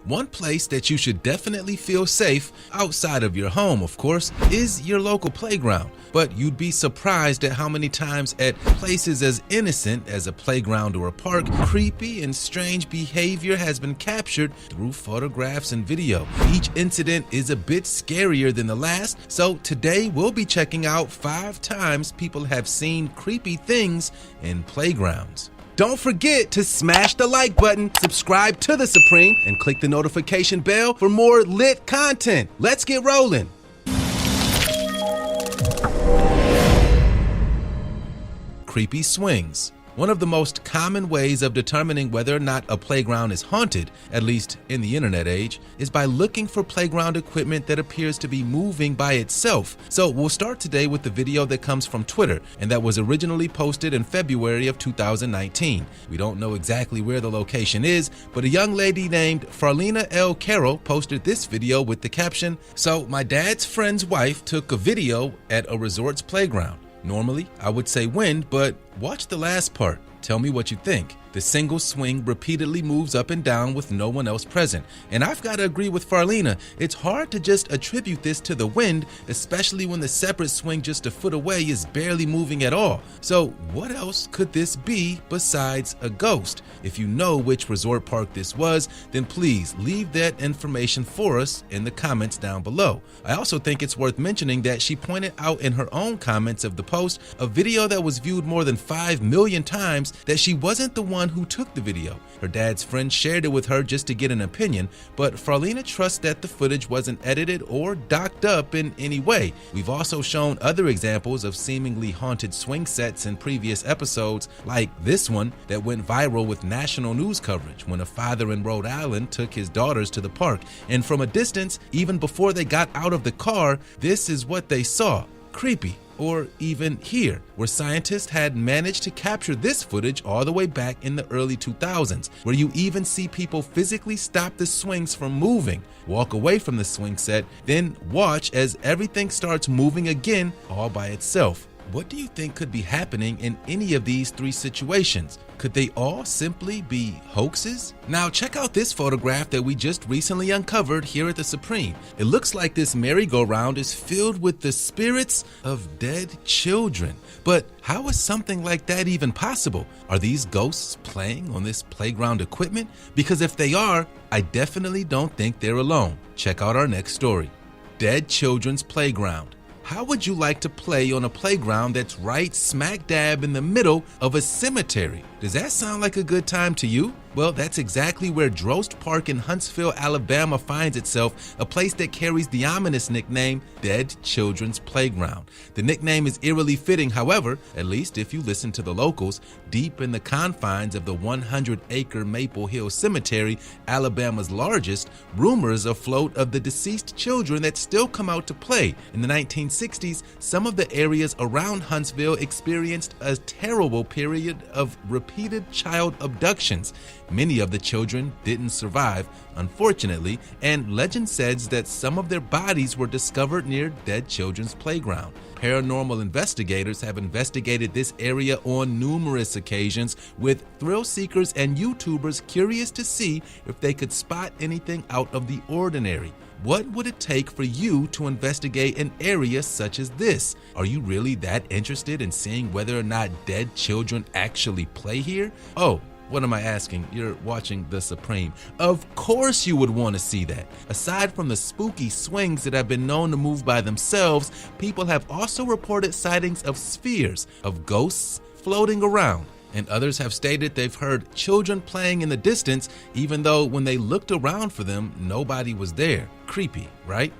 One place that you should definitely feel safe, outside of your home of course, is your local playground. But you'd be surprised at how many times at places as innocent as a playground or a park, creepy and strange behavior has been captured through photographs and video. Each incident is a bit scarier than the last, so today we'll be checking out 5 times people have seen creepy things in playgrounds. Don't forget to smash the like button, subscribe to The Supreme, and click the notification bell for more lit content. Let's get rolling. Creepy swings. One of the most common ways of determining whether or not a playground is haunted, at least in the internet age, is by looking for playground equipment that appears to be moving by itself. So we'll start today with the video that comes from Twitter, and that was originally posted in February of 2019. We don't know exactly where the location is, but a young lady named Farlina L. Carroll posted this video with the caption, "So my dad's friend's wife took a video at a resort's playground. Normally, I would say wind, but watch the last part. Tell me what you think. The single swing repeatedly moves up and down with no one else present. And I've got to agree with Farlina. It's hard to just attribute this to the wind, especially when the separate swing just a foot away is barely moving at all. So what else could this be besides a ghost? If you know which resort park this was, then please leave that information for us in the comments down below. I also think it's worth mentioning that she pointed out in her own comments of the post a video that was viewed more than 5 million times that she wasn't the one who took the video. Her dad's friend shared it with her just to get an opinion, but Farlina trusts that the footage wasn't edited or docked up in any way. We've also shown other examples of seemingly haunted swing sets in previous episodes, like this one that went viral with national news coverage when a father in Rhode Island took his daughters to the park, and from a distance, even before they got out of the car, this is what they saw. Creepy. Or even here, where scientists had managed to capture this footage all the way back in the early 2000s, where you even see people physically stop the swings from moving, walk away from the swing set, then watch as everything starts moving again all by itself. What do you think could be happening in any of these 3 situations? Could they all simply be hoaxes? Now check out this photograph that we just recently uncovered here at The Supreme. It looks like this merry-go-round is filled with the spirits of dead children. But how is something like that even possible? Are these ghosts playing on this playground equipment? Because if they are, I definitely don't think they're alone. Check out our next story. Dead Children's Playground. How would you like to play on a playground that's right smack dab in the middle of a cemetery? Does that sound like a good time to you? Well, that's exactly where Drost Park in Huntsville, Alabama finds itself, a place that carries the ominous nickname Dead Children's Playground. The nickname is eerily fitting, however, at least if you listen to the locals, deep in the confines of the 100-acre Maple Hill Cemetery, Alabama's largest, rumors afloat of the deceased children that still come out to play. In the 1960s, some of the areas around Huntsville experienced a terrible period of repeated child abductions. Many of the children didn't survive, unfortunately, and legend says that some of their bodies were discovered near Dead Children's Playground. Paranormal investigators have investigated this area on numerous occasions, with thrill seekers and YouTubers curious to see if they could spot anything out of the ordinary. What would it take for you to investigate an area such as this? Are you really that interested in seeing whether or not dead children actually play here? Oh, what am I asking? You're watching The Supreme. Of course you would want to see that. Aside from the spooky swings that have been known to move by themselves, people have also reported sightings of spheres, of ghosts floating around. And others have stated they've heard children playing in the distance, even though when they looked around for them, nobody was there. Creepy, right?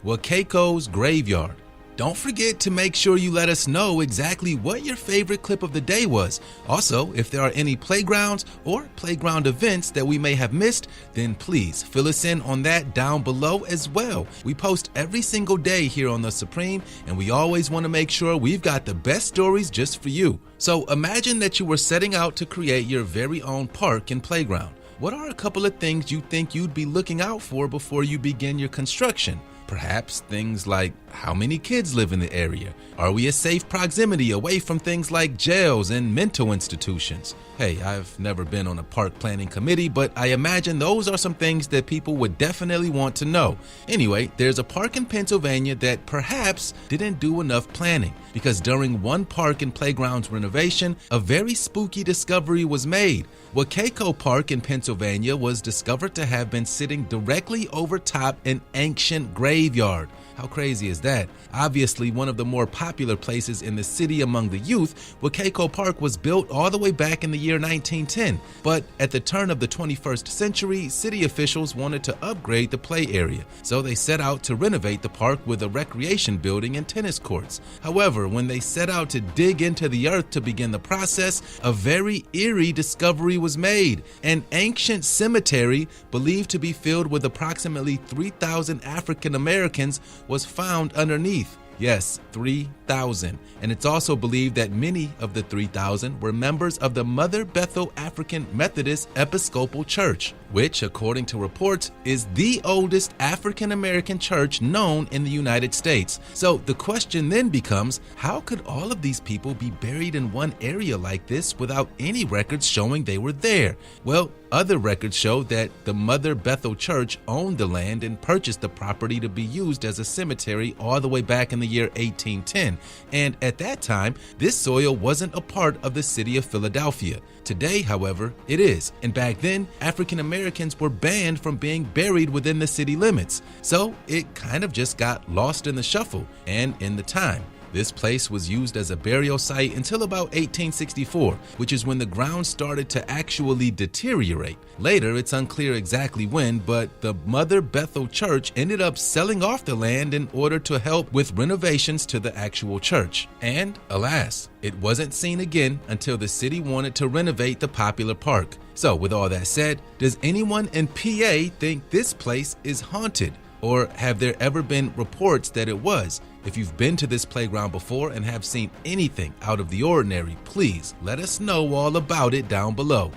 Well, Keiko's Graveyard. Don't forget to make sure you let us know exactly what your favorite clip of the day was. Also, if there are any playgrounds or playground events that we may have missed, then please fill us in on that down below as well. We post every single day here on The Supreme, and we always want to make sure we've got the best stories just for you. So imagine that you were setting out to create your very own park and playground. What are a couple of things you think you'd be looking out for before you begin your construction? Perhaps things like how many kids live in the area? Are we a safe proximity away from things like jails and mental institutions? Hey, I've never been on a park planning committee, but I imagine those are some things that people would definitely want to know. Anyway, there's a park in Pennsylvania that perhaps didn't do enough planning, because during one park and playground's renovation, a very spooky discovery was made. Wacaco Park in Pennsylvania was discovered to have been sitting directly over top an ancient graveyard. How crazy is that? Obviously, one of the more popular places in the city among the youth, Wacaco Park was built all the way back in the year 1910. But at the turn of the 21st century, city officials wanted to upgrade the play area, so they set out to renovate the park with a recreation building and tennis courts. However, when they set out to dig into the earth to begin the process, a very eerie discovery was made. An ancient cemetery, believed to be filled with approximately 3,000 African Americans, was found underneath. Yes, 3,000. And it's also believed that many of the 3,000 were members of the Mother Bethel African Methodist Episcopal Church, which, according to reports, is the oldest African American church known in the United States. So the question then becomes, how could all of these people be buried in one area like this without any records showing they were there? Well, other records show that the Mother Bethel Church owned the land and purchased the property to be used as a cemetery all the way back in the year 1810. And at that time, this soil wasn't a part of the city of Philadelphia. Today, however, it is. And back then, African Americans were banned from being buried within the city limits. So it kind of just got lost in the shuffle and in the time. This place was used as a burial site until about 1864, which is when the ground started to actually deteriorate. Later, it's unclear exactly when, but the Mother Bethel Church ended up selling off the land in order to help with renovations to the actual church. And alas, it wasn't seen again until the city wanted to renovate the popular park. So with all that said, does anyone in PA think this place is haunted? Or have there ever been reports that it was? If you've been to this playground before and have seen anything out of the ordinary, please let us know all about it down below.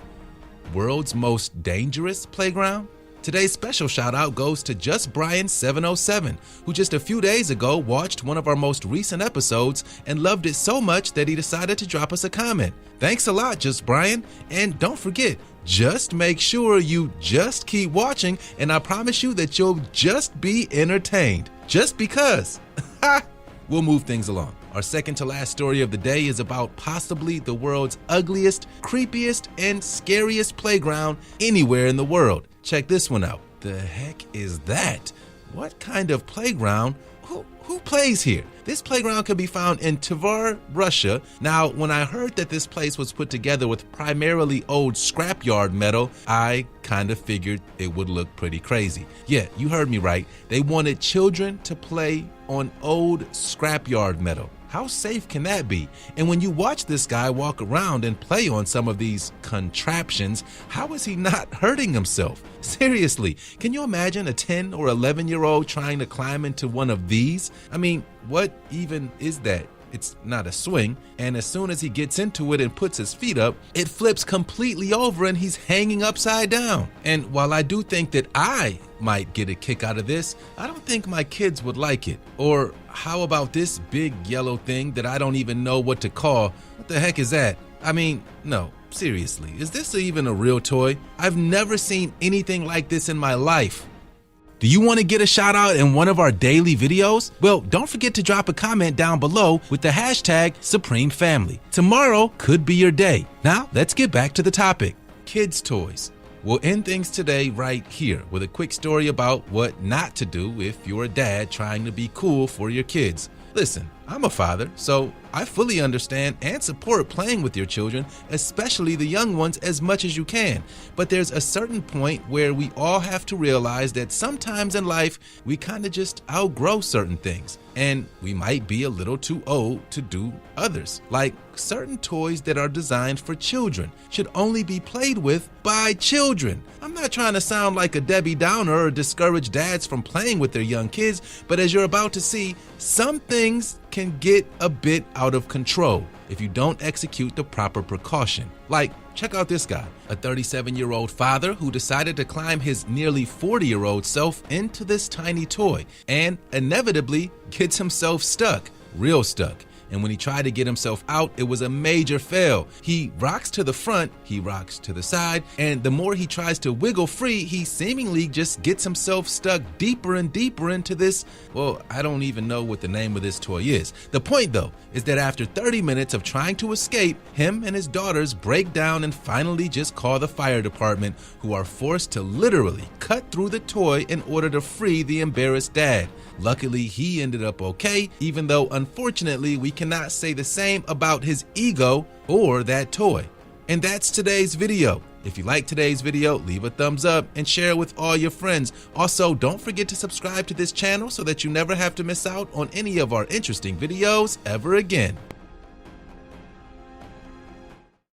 World's most dangerous playground? Today's special shout out goes to Just Brian 707, who just a few days ago watched one of our most recent episodes and loved it so much that he decided to drop us a comment. Thanks a lot, Just Brian, and don't forget, just make sure you just keep watching, and I promise you that you'll just be entertained. Just because. We'll move things along. Our second to last story of the day is about possibly the world's ugliest, creepiest, and scariest playground anywhere in the world. Check this one out. The heck is that? What kind of playground? Who plays here? This playground can be found in Tver, Russia. Now, when I heard that this place was put together with primarily old scrapyard metal, I kind of figured it would look pretty crazy. Yeah, you heard me right. They wanted children to play on old scrapyard metal. How safe can that be? And when you watch this guy walk around and play on some of these contraptions, how is he not hurting himself? Seriously, can you imagine a 10 or 11-year-old trying to climb into one of these? I mean, what even is that? It's not a swing, and as soon as he gets into it and puts his feet up, it flips completely over and he's hanging upside down. And while I do think that I might get a kick out of this, I don't think my kids would like it. Or how about this big yellow thing that I don't even know what to call? What the heck is that? I mean, no, seriously, is this even a real toy? I've never seen anything like this in my life. Do you want to get a shout out in one of our daily videos? Well, don't forget to drop a comment down below with the hashtag Supreme Family. Tomorrow could be your day. Now, let's get back to the topic. Kids' toys. We'll end things today right here with a quick story about what not to do if you're a dad trying to be cool for your kids. Listen, I'm a father, so I fully understand and support playing with your children, especially the young ones, as much as you can. But there's a certain point where we all have to realize that sometimes in life, we kind of just outgrow certain things. And we might be a little too old to do others. Like certain toys that are designed for children should only be played with by children. I'm not trying to sound like a Debbie Downer or discourage dads from playing with their young kids, but as you're about to see, some things can get a bit out of control if you don't execute the proper precaution. Like Check out this guy, a 37-year-old father who decided to climb his nearly 40-year-old self into this tiny toy and inevitably gets himself stuck, real stuck. And when he tried to get himself out, it was a major fail. He rocks to the front, he rocks to the side, and the more he tries to wiggle free, he seemingly just gets himself stuck deeper and deeper into this, well, I don't even know what the name of this toy is. The point though, is that after 30 minutes of trying to escape, him and his daughters break down and finally just call the fire department, who are forced to literally cut through the toy in order to free the embarrassed dad. Luckily, he ended up okay, even though unfortunately we cannot say the same about his ego or that toy. And that's today's video. If you like today's video, leave a thumbs up and share it with all your friends. Also, don't forget to subscribe to this channel so that you never have to miss out on any of our interesting videos ever again.